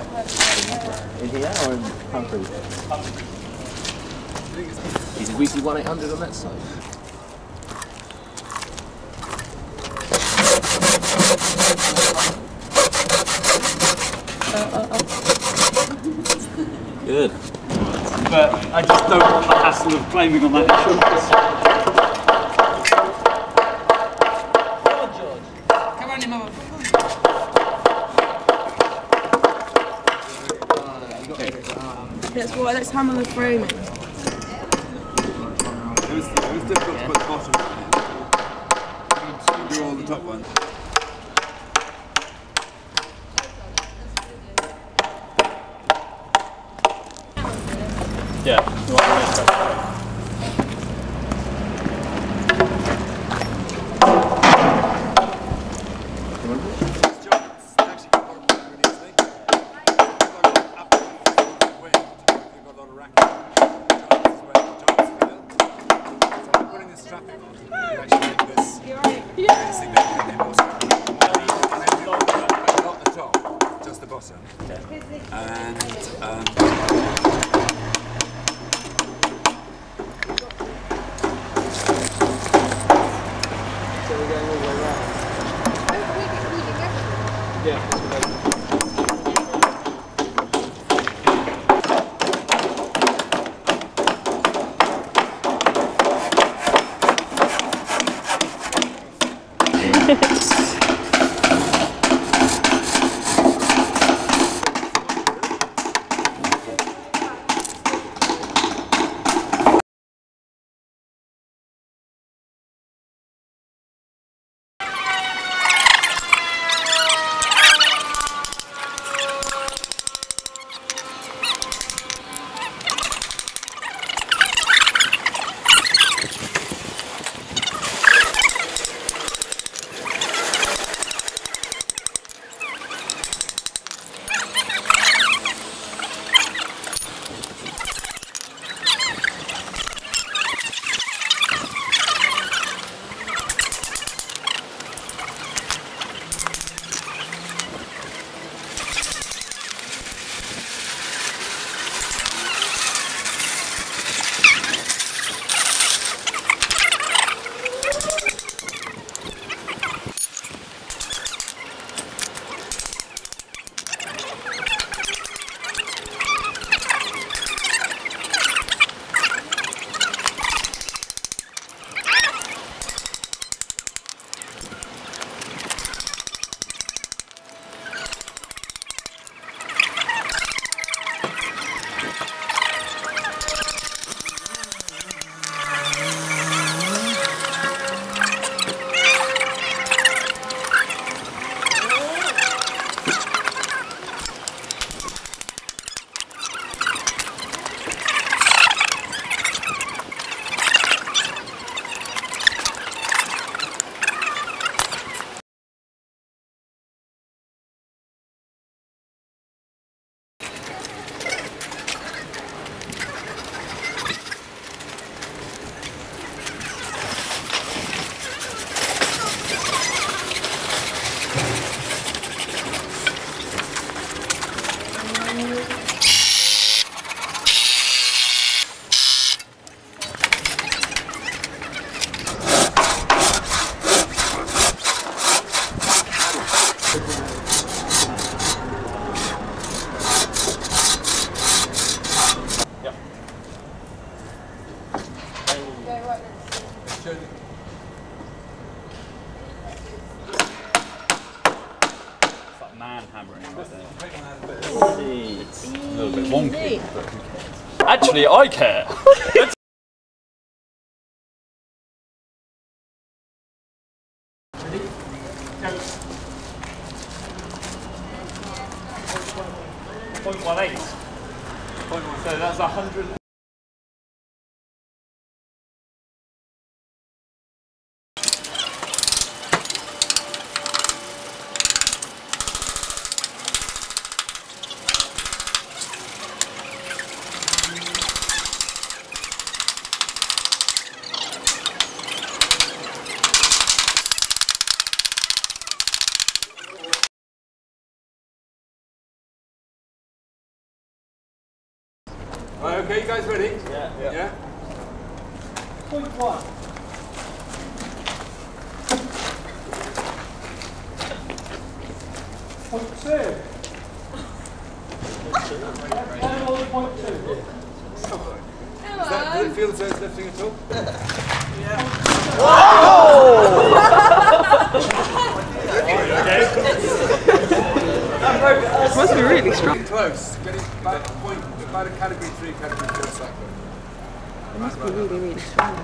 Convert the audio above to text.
In here or in Humphrey? Is it weekly 1-800 on that side? Good. But I just don't want the hassle of claiming on that insurance. Come on, Mama. That's why. Let's hammer the framing. It was difficult to put the bottom one in. Do all the top ones. Yeah. Man hammering right there. It's a little bit wonky, but who cares? Actually, I care. .18. So that's 100. Right, okay, you guys ready? Yeah. Point 1. Point 2. Point 2. Does it feel as though it's lifting at all? It must be really strong. Getting close. Getting about a category 3, category 4 cycle. It must be really, really strong.